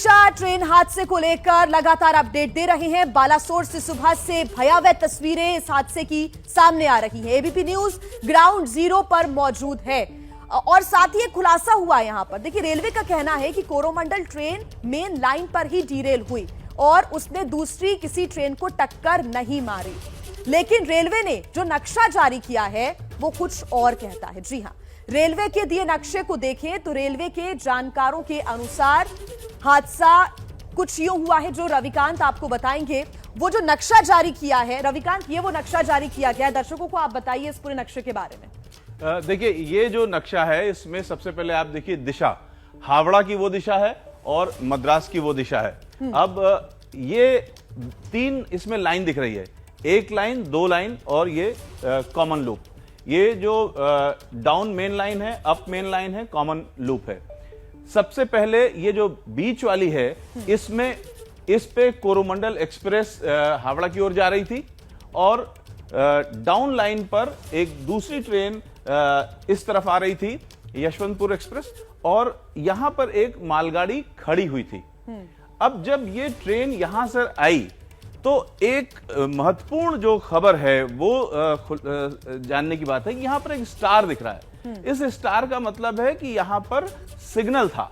नक्शा ट्रेन हादसे को लेकर लगातार अपडेट दे रहे हैं। बालासोर से सुबह से भयावह तस्वीरें इस हादसे की सामने आ रही हैं। एबीपी न्यूज ग्राउंड जीरो पर मौजूद है और साथ ही एक खुलासा हुआ यहां पर। देखिए, रेलवे का कहना है कि कोरोमंडल ट्रेन मेन लाइन पर ही डीरेल हुई और उसने दूसरी किसी ट्रेन को टक्कर नहीं मारी, लेकिन रेलवे ने जो नक्शा जारी किया है वो कुछ और कहता है। जी हां, रेलवे के दिए नक्शे को देखें तो रेलवे के जानकारों के अनुसार हादसा कुछ यूं हुआ है जो रविकांत आपको बताएंगे। वो जो नक्शा जारी किया है, रविकांत, ये वो नक्शा जारी किया गया है। दर्शकों को आप बताइए इस पूरे नक्शे के बारे में। देखिए, ये जो नक्शा है इसमें सबसे पहले आप देखिए दिशा, हावड़ा की वो दिशा है और मद्रास की वो दिशा है। अब ये तीन इसमें लाइन दिख रही है, एक लाइन, दो लाइन और ये कॉमन लूप। ये जो डाउन मेन लाइन है, अप मेन लाइन है, कॉमन लूप है। सबसे पहले ये जो बीच वाली है, इसमें इस पे कोरोमंडल एक्सप्रेस हावड़ा की ओर जा रही थी और डाउन लाइन पर एक दूसरी ट्रेन इस तरफ आ रही थी, यशवंतपुर एक्सप्रेस, और यहां पर एक मालगाड़ी खड़ी हुई थी। अब जब ये ट्रेन यहां से आई तो एक महत्वपूर्ण जो खबर है वो जानने की बात है कि यहां पर एक स्टार दिख रहा है। इस स्टार का मतलब है कि यहां पर सिग्नल था,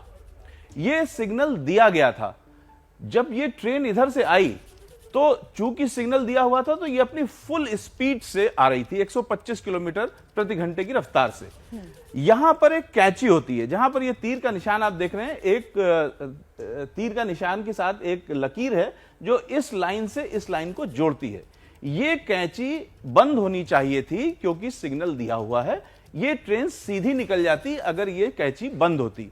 ये सिग्नल दिया गया था। जब ये ट्रेन इधर से आई तो चूंकि सिग्नल दिया हुआ था तो ये अपनी फुल स्पीड से आ रही थी, 125 किलोमीटर प्रति घंटे की रफ्तार से। यहां पर एक कैची होती है, जहां पर ये तीर का निशान आप देख रहे हैं, एक तीर का निशान के साथ एक लकीर है जो इस लाइन से इस लाइन को जोड़ती है। ये कैची बंद होनी चाहिए थी क्योंकि सिग्नल दिया हुआ है। ये ट्रेन सीधी निकल जाती अगर ये कैची बंद होती।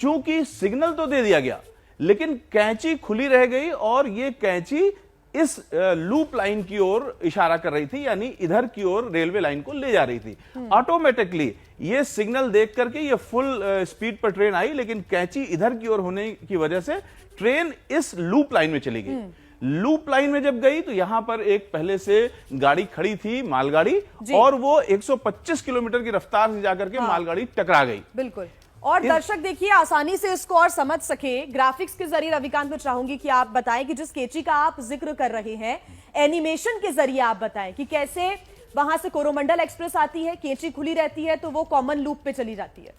चूंकि सिग्नल तो दे दिया गया लेकिन कैची खुली रह गई और ये कैची इस लूप लाइन की ओर इशारा कर रही थी, यानी इधर की ओर रेलवे लाइन को ले जा रही थी। ऑटोमेटिकली ये सिग्नल देख करके ये फुल स्पीड पर ट्रेन आई, लेकिन कैची इधर की ओर होने की वजह से ट्रेन इस लूप लाइन में चली गई। लूप लाइन में जब गई तो यहां पर एक पहले से गाड़ी खड़ी थी, मालगाड़ी, और वो 125 किलोमीटर की रफ्तार से जाकर के मालगाड़ी टकरा गई। बिल्कुल। और दर्शक देखिए, आसानी से इसको और समझ सके, ग्राफिक्स के जरिए रविकांत, मैं चाहूंगी कि आप बताएं कि जिस कैची का आप जिक्र कर रहे हैं, एनिमेशन के जरिए आप बताएं कि कैसे वहां से कोरोमंडल एक्सप्रेस आती है, कैची खुली रहती है तो वो कॉमन लूप पे चली जाती है।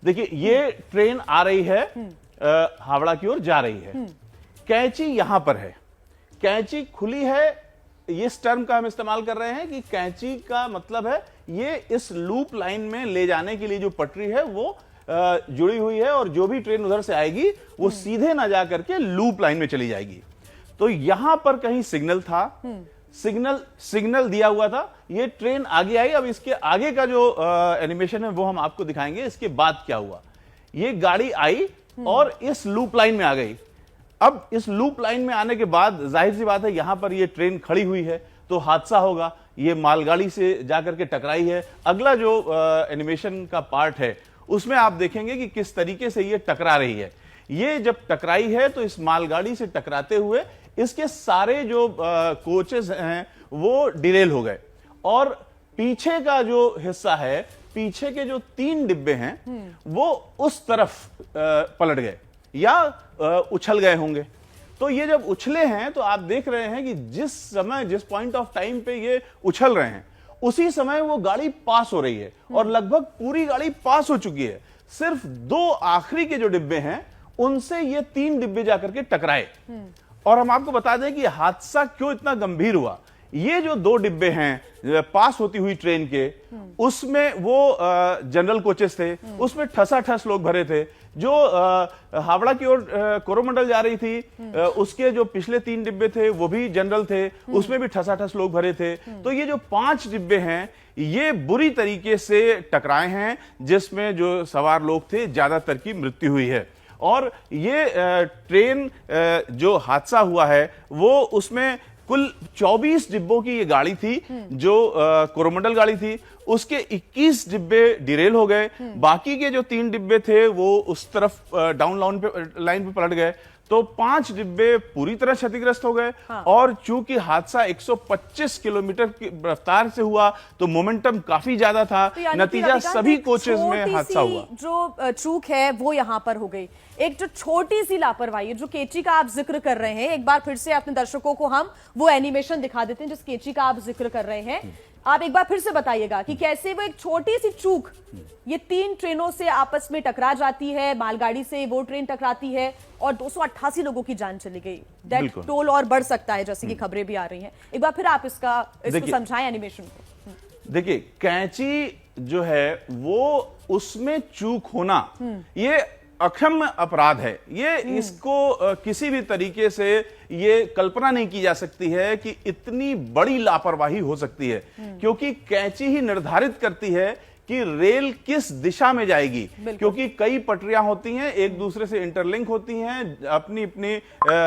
देखिए, ये ट्रेन आ रही है, हावड़ा की ओर जा रही है, कैची यहां पर है, कैची खुली है। इस टर्म का हम इस्तेमाल कर रहे हैं कि कैची का मतलब है ये इस लूप लाइन में ले जाने के लिए जो पटरी है वो जुड़ी हुई है, और जो भी ट्रेन उधर से आएगी वो सीधे ना जा करके लूप लाइन में चली जाएगी। तो यहां पर कहीं सिग्नल था, सिग्नल दिया हुआ था, ये ट्रेन आगे आई। अब इसके आगे का जो एनिमेशन है वो हम आपको दिखाएंगे। इसके बाद क्या हुआ, ये गाड़ी आई और इस लूप लाइन में आ गई। अब इस लूप लाइन में आने के बाद जाहिर सी बात है यहां पर ये ट्रेन खड़ी हुई है तो हादसा होगा। ये मालगाड़ी से जाकर के टकराई है। अगला जो एनिमेशन का पार्ट है उसमें आप देखेंगे कि किस तरीके से ये टकरा रही है। ये जब टकराई है तो इस मालगाड़ी से टकराते हुए इसके सारे जो कोचेस हैं वो डिरेल हो गए, और पीछे का जो हिस्सा है, पीछे के जो 3 डिब्बे हैं वो उस तरफ पलट गए या उछल गए होंगे। तो ये जब उछले हैं तो आप देख रहे हैं कि जिस समय, जिस पॉइंट ऑफ टाइम पे ये उछल रहे हैं उसी समय वो गाड़ी पास हो रही है और लगभग पूरी गाड़ी पास हो चुकी है। सिर्फ 2 आखिरी के जो डिब्बे हैं उनसे ये 3 डिब्बे जाकर के टकराए। और हम आपको बता दें कि हादसा क्यों इतना गंभीर हुआ। ये जो 2 डिब्बे हैं पास होती हुई ट्रेन के, उसमें वो जनरल कोचेस थे, उसमें ठसाठस लोग भरे थे। जो हावड़ा की ओर कोरोमंडल जा रही थी उसके जो पिछले 3 डिब्बे थे वो भी जनरल थे, उसमें भी ठसाठस लोग भरे थे। तो ये जो 5 डिब्बे हैं ये बुरी तरीके से टकराए हैं, जिसमें जो सवार लोग थे ज्यादातर की मृत्यु हुई है। और ये ट्रेन जो हादसा हुआ है वो उसमें कुल 24 डिब्बों की ये गाड़ी थी जो कोरोमंडल गाड़ी थी। उसके 21 डिब्बे डिरेल हो गए, बाकी के जो 3 डिब्बे थे वो उस तरफ डाउन लाइन पे पलट गए, तो 5 डिब्बे पूरी तरह क्षतिग्रस्त हो गए। और चूंकि हादसा 125 किलोमीटर की रफ्तार से हुआ तो मोमेंटम काफी ज्यादा था, तो नतीजा सभी कोचेस में हादसा हुआ। जो चूक है वो यहां पर हो गई, एक जो छोटी सी लापरवाही जो केची का आप जिक्र कर रहे हैं, एक बार फिर से अपने दर्शकों को हम वो एनिमेशन दिखा देते हैं जिस केची का आप जिक्र कर रहे हैं। आप एक बार फिर से बताइएगा कि कैसे वो एक छोटी सी चूक ये 3 ट्रेनों से आपस में टकरा जाती है, मालगाड़ी से वो ट्रेन टकराती है और 288 लोगों की जान चली गई। डेथ टोल और बढ़ सकता है जैसे कि खबरें भी आ रही हैं। एक बार फिर आप इसको समझाएं एनिमेशन को। देखिए, कैंची जो है वो उसमें चूक होना ये अक्षम्य अपराध है। ये इसको किसी भी तरीके से ये कल्पना नहीं की जा सकती है कि इतनी बड़ी लापरवाही हो सकती है, क्योंकि कैंची ही निर्धारित करती है कि रेल किस दिशा में जाएगी, क्योंकि कई पटरियां होती हैं, एक दूसरे से इंटरलिंक होती हैं, अपनी अपनी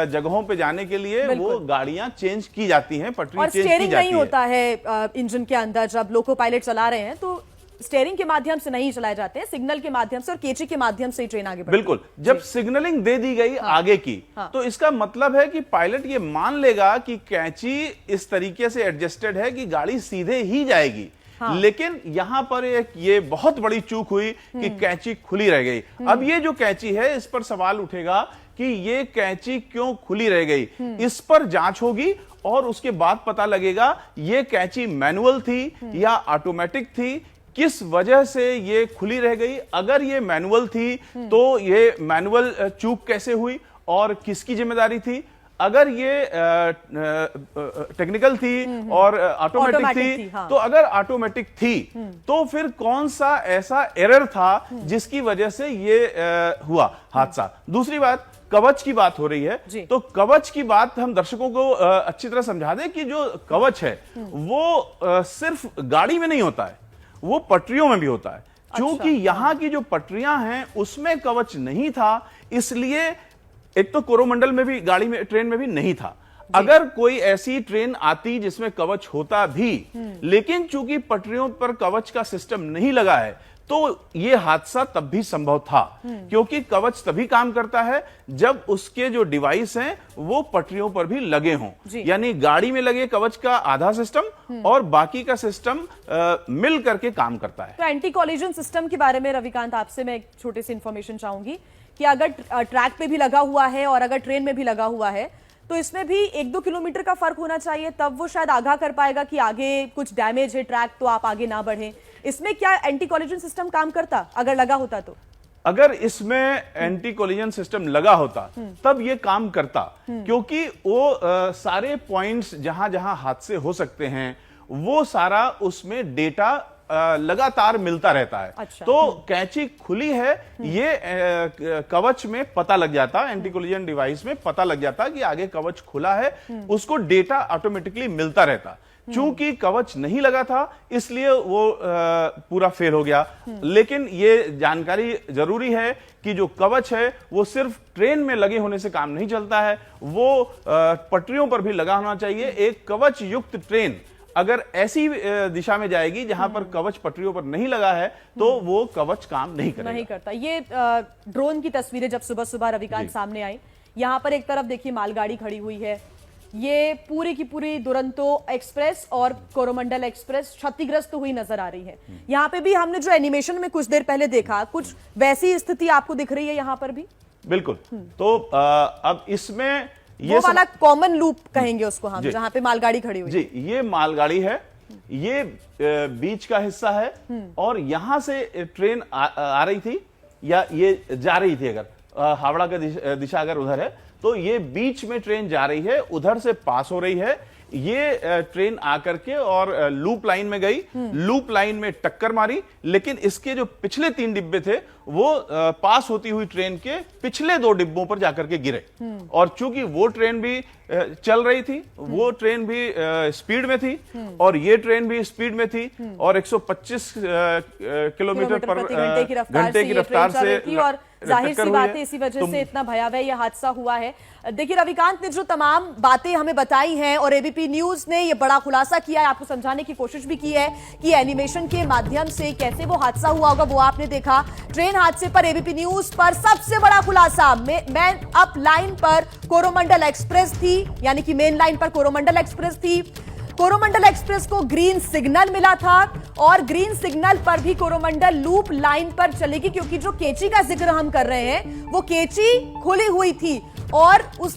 जगहों पे जाने के लिए वो गाड़ियां चेंज की जाती हैं, पटरी चेंज की जाती है। स्टीयरिंग नहीं होता है इंजन के अंदर जब लोको पायलट चला रहे हैं, तो स्टीयरिंग के माध्यम से नहीं चलाए जाते हैं, सिग्नल के माध्यम से और केची के माध्यम से ही ट्रेन आगे बढ़ती है। बिल्कुल, जब सिग्नलिंग दे दी गई आगे की, तो इसका मतलब है कि पायलट ये मान लेगा कि कैंची इस तरीके से एडजस्टेड है कि गाड़ी सीधे ही जाएगी। लेकिन यहां पर एक ये बहुत बड़ी चूक हुई कि कैंची खुली रह गई। अब ये जो कैंची है इस पर सवाल उठेगा कि ये कैंची क्यों खुली रह गई, इस पर जांच होगी और उसके बाद पता लगेगा ये कैंची मैनुअल थी या ऑटोमेटिक थी, किस वजह से ये खुली रह गई। अगर ये मैनुअल थी तो ये मैनुअल चूक कैसे हुई और किसकी जिम्मेदारी थी। अगर ये टेक्निकल थी और ऑटोमेटिक थी, तो अगर ऑटोमेटिक थी तो फिर कौन सा ऐसा एरर था जिसकी वजह से ये हुआ हादसा। दूसरी बात, कवच की बात हो रही है, तो कवच की बात हम दर्शकों को अच्छी तरह समझा दें कि जो कवच है वो सिर्फ गाड़ी में नहीं होता है, वो पटरियों में भी होता है। क्योंकि यहां की जो पटरियां हैं उसमें कवच नहीं था, इसलिए एक तो कोरोमंडल में भी गाड़ी में ट्रेन में भी नहीं था। अगर कोई ऐसी ट्रेन आती जिसमें कवच होता भी, लेकिन चूंकि पटरियों पर कवच का सिस्टम नहीं लगा है, तो यह हादसा तब भी संभव था, क्योंकि कवच तभी काम करता है जब उसके जो डिवाइस हैं वो पटरियों पर भी लगे हों। यानी गाड़ी में लगे कवच का आधा सिस्टम और बाकी का सिस्टम मिल करके काम करता है। तो एंटी कॉलिजन सिस्टम के बारे में रविकांत आपसे मैं एक छोटी सी इंफॉर्मेशन चाहूंगी कि अगर ट्रैक पे भी लगा हुआ है और अगर ट्रेन में भी लगा हुआ है, तो इसमें भी 1-2 किलोमीटर का फर्क होना चाहिए, तब वो शायद आगाह कर पाएगा कि आगे कुछ डैमेज है ट्रैक, तो आप आगे ना बढ़ें। इसमें क्या एंटी कॉलिजन सिस्टम काम करता अगर लगा होता? तो अगर इसमें एंटी कॉलिजन सिस्टम लगा होता तब ये काम करता, क्योंकि वो सारे पॉइंट्स जहां जहां हादसे हो सकते हैं वो सारा उसमें डेटा लगातार मिलता रहता है। अच्छा। तो कैंची खुली है ये कवच में पता लग जाता, एंटी कोलिजन डिवाइस में पता लग जाता कि आगे कवच खुला है, उसको डेटा ऑटोमेटिकली मिलता रहता। चूंकि कवच नहीं लगा था इसलिए वो पूरा फेल हो गया। लेकिन ये जानकारी जरूरी है कि जो कवच है वो सिर्फ ट्रेन में लगे होने से काम नहीं चलता है, वो पटरियों पर भी लगा होना चाहिए। एक कवच युक्त ट्रेन अगर ऐसी दिशा में जाएगी जहां पर कवच पटरियों पर नहीं लगा है तो वो कवच काम नहीं करेगा। नहीं करता। ये ड्रोन की तस्वीरें जब सुबह सुबह रविकांत सामने आई, यहां पर एक तरफ देखिए मालगाड़ी खड़ी हुई है, ये पूरी की पूरी दुरंतो एक्सप्रेस और कोरोमंडल एक्सप्रेस क्षतिग्रस्त हुई नजर आ रही है। यहाँ पे भी हमने जो एनिमेशन में कुछ देर पहले देखा, कुछ वैसी स्थिति आपको दिख रही है यहाँ पर भी? बिल्कुल। तो अब इसमें वो वाला कॉमन लूप कहेंगे उसको हम, जहां पे मालगाड़ी खड़ी हुई। जी, ये मालगाड़ी है, ये बीच का हिस्सा है और यहां से ट्रेन आ रही थी या ये जा रही थी। अगर हावड़ा का दिशा अगर उधर है तो ये बीच में ट्रेन जा रही है, उधर से पास हो रही है। ये ट्रेन आकर के और लूप लाइन में गई, लूप लाइन में टक्कर मारी, लेकिन इसके जो पिछले 3 डिब्बे थे वो पास होती हुई ट्रेन के पिछले 2 डिब्बों पर जाकर के गिरे। और चूंकि वो ट्रेन भी चल रही थी, वो ट्रेन भी स्पीड में थी और ये ट्रेन भी स्पीड में थी और 125 किलोमीटर पर घंटे की रफ्तार से जाहिर टक्कर सी हुई बात है। है, इसी वजह तो से इतना भयावह यह हादसा हुआ है। देखिए रविकांत ने जो तमाम बातें हमें बताई हैं और एबीपी न्यूज ने यह बड़ा खुलासा किया है, आपको समझाने की कोशिश भी की है कि एनिमेशन के माध्यम से कैसे वो हादसा हुआ होगा, वो आपने देखा। ट्रेन हादसे पर एबीपी न्यूज पर सबसे बड़ा खुलासा, मैन अप लाइन पर कोरोमंडल एक्सप्रेस थी, यानी कि मेन लाइन पर कोरोमंडल एक्सप्रेस थी। कोरोमंडल एक्सप्रेस को ग्रीन सिग्नल मिला था और ग्रीन सिग्नल पर भी कोरोमंडल लूप लाइन पर चलेगी, क्योंकि जो केची का जिक्र हम कर रहे हैं वो केची खुली हुई थी और उस